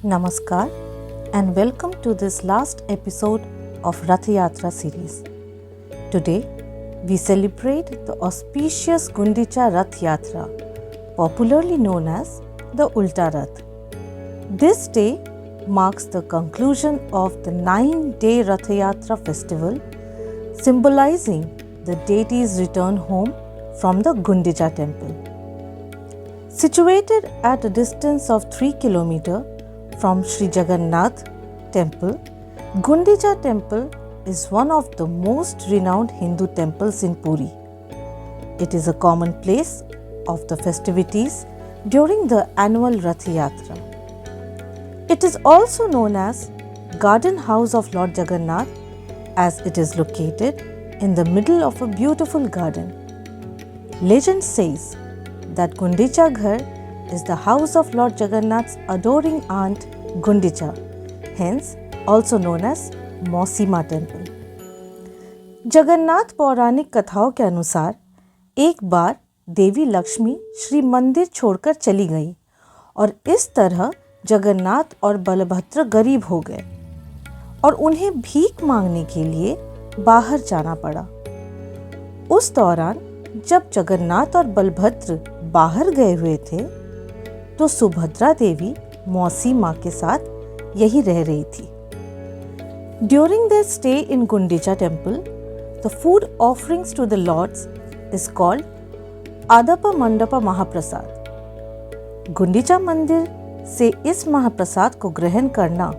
Namaskar and welcome to this last episode of Rath Yatra series. Today we celebrate the auspicious Gundicha Rath Yatra, popularly known as the Ulta Rath. This day marks the conclusion of the 9-day Rath Yatra festival, symbolizing the deity's return home from the Gundicha temple. Situated at a distance of 3 km from Sri Jagannath temple, Gundicha temple is one of the most renowned Hindu temples in Puri. It is a common place of the festivities during the annual Rath Yatra. It is also known as Garden House of Lord Jagannath as it is located in the middle of a beautiful garden. Legend says that Gundicha Ghar is the house of Lord Jagannath's adoring aunt Gundicha, hence also known as Mausi Ma temple. Jagannath पौराणिक कथाओं के अनुसार एक बार देवी लक्ष्मी श्री मंदिर छोड़कर चली गई और इस तरह जगन्नाथ और बलभद्र गरीब हो गए और उन्हें भीख मांगने के लिए बाहर जाना पड़ा। उस दौरान जब जगन्नाथ और बलभद्र बाहर गए हुए थे तो सुभद्रा देवी मौसी माँ के साथ यहीं रह रही थी। During their stay in Gundicha temple, the food offerings to the lords is called Adapa Mandapa Mahaprasad. Gundicha मंदिर से इस महाप्रसाद को ग्रहण करना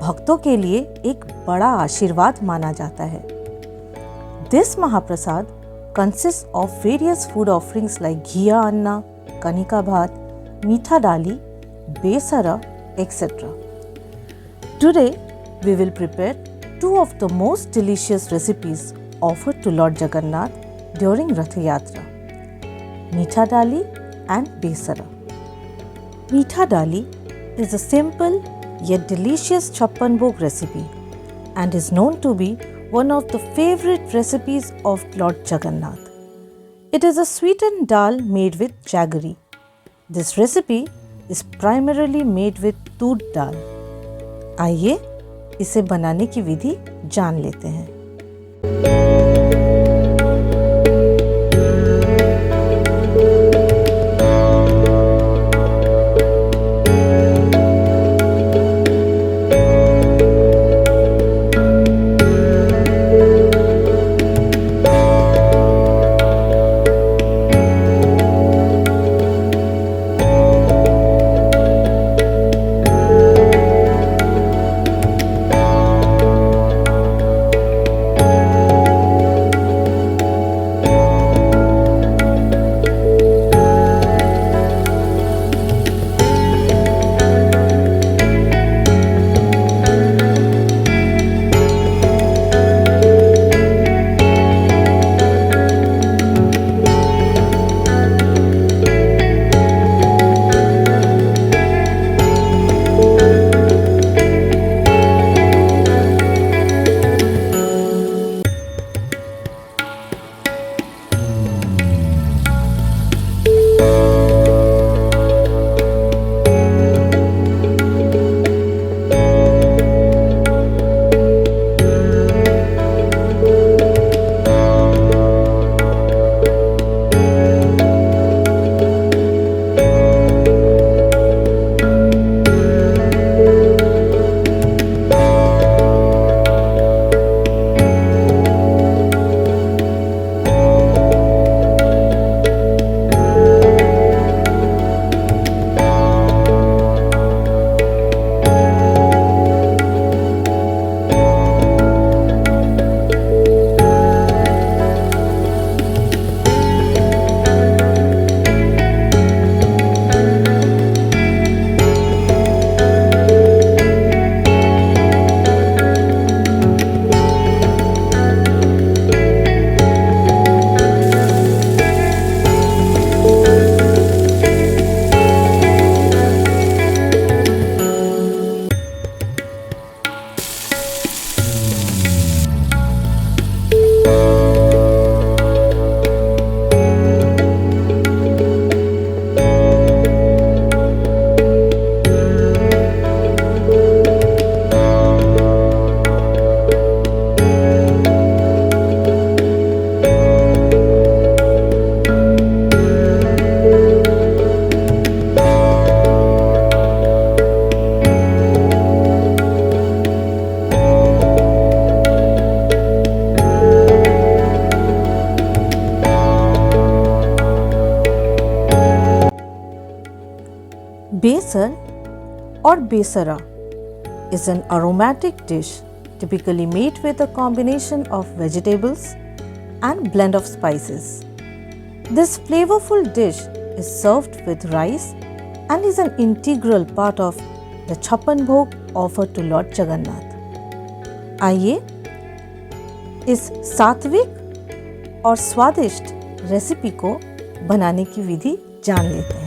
भक्तों के लिए एक बड़ा आशीर्वाद माना जाता है। This महाप्रसाद consists of various food offerings like घिया अन्ना, कनिका भात, मीठा डाली, Besra, etc. Today, we will prepare two of the most delicious recipes offered to Lord Jagannath during Rath Yatra, Meetha Dali and Besara. Meetha Dali is a simple yet delicious chappan bhog recipe and is known to be one of the favorite recipes of Lord Jagannath. It is a sweetened dal made with jaggery. This recipe is primarily made with tur dal. आइए इसे बनाने की विधि जान लेते हैं। Besar or Besara is an aromatic dish typically made with a combination of vegetables and blend of spices. This flavorful dish is served with rice and is an integral part of the छप्पन भोग offered to Lord Jagannath. आइए इस सात्विक और स्वादिष्ट recipe को बनाने की विधि जान लेते हैं।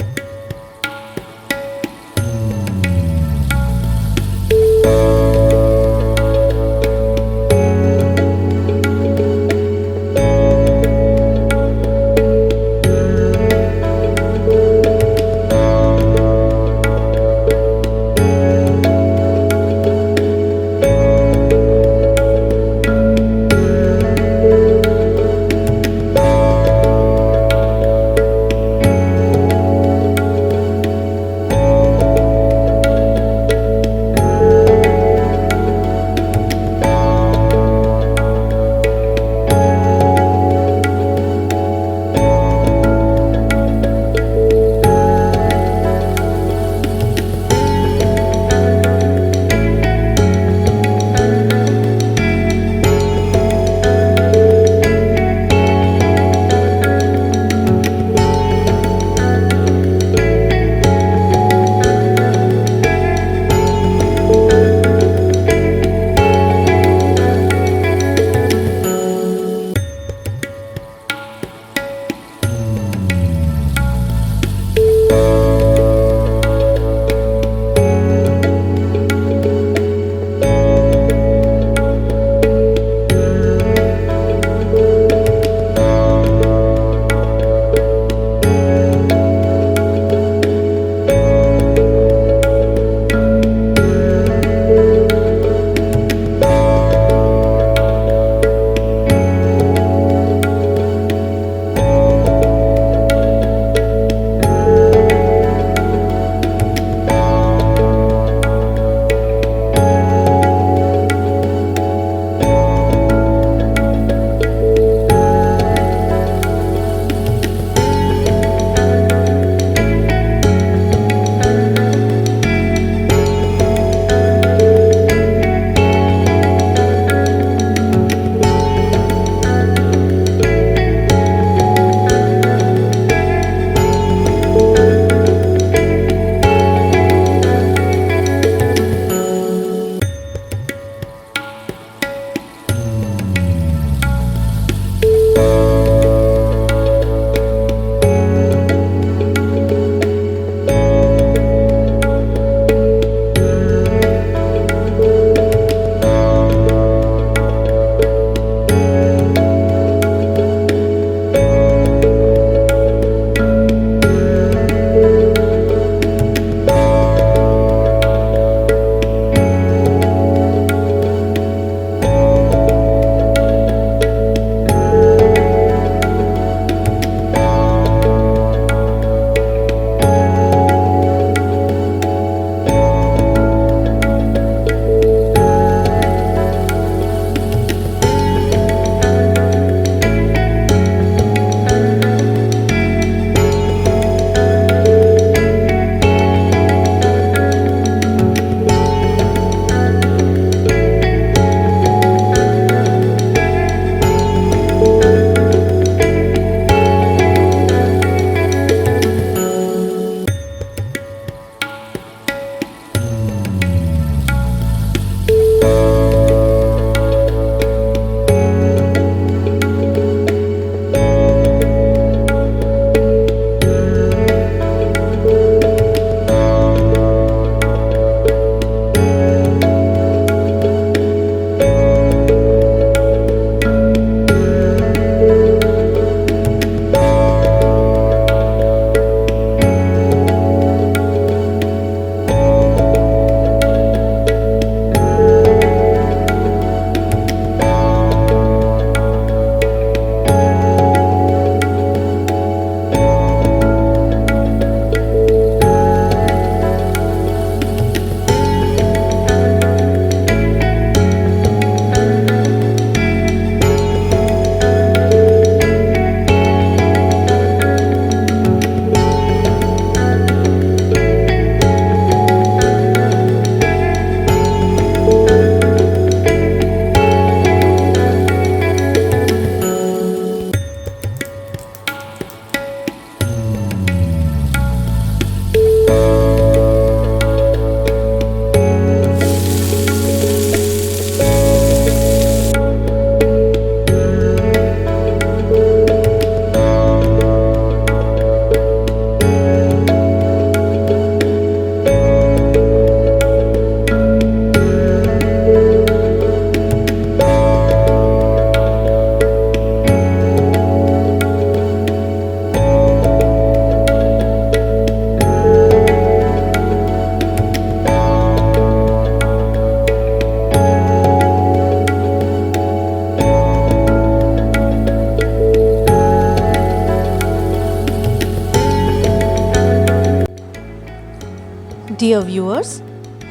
Dear viewers,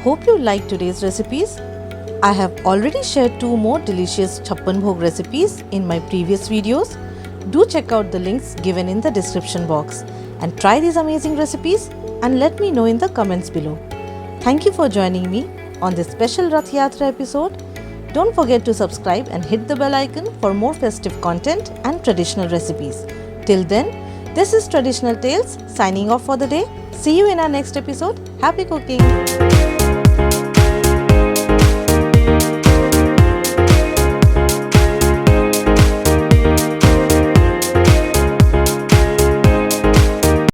hope you liked today's recipes. I have already shared 2 more delicious Chhappan Bhog recipes in my previous videos. Do check out the links given in the description box and try these amazing recipes and let me know in the comments below. Thank you for joining me on this special Rath Yatra episode. Don't forget to subscribe and hit the bell icon for more festive content and traditional recipes. Till then, this is Traditional Tales signing off for the day. See you in our next episode. Happy cooking!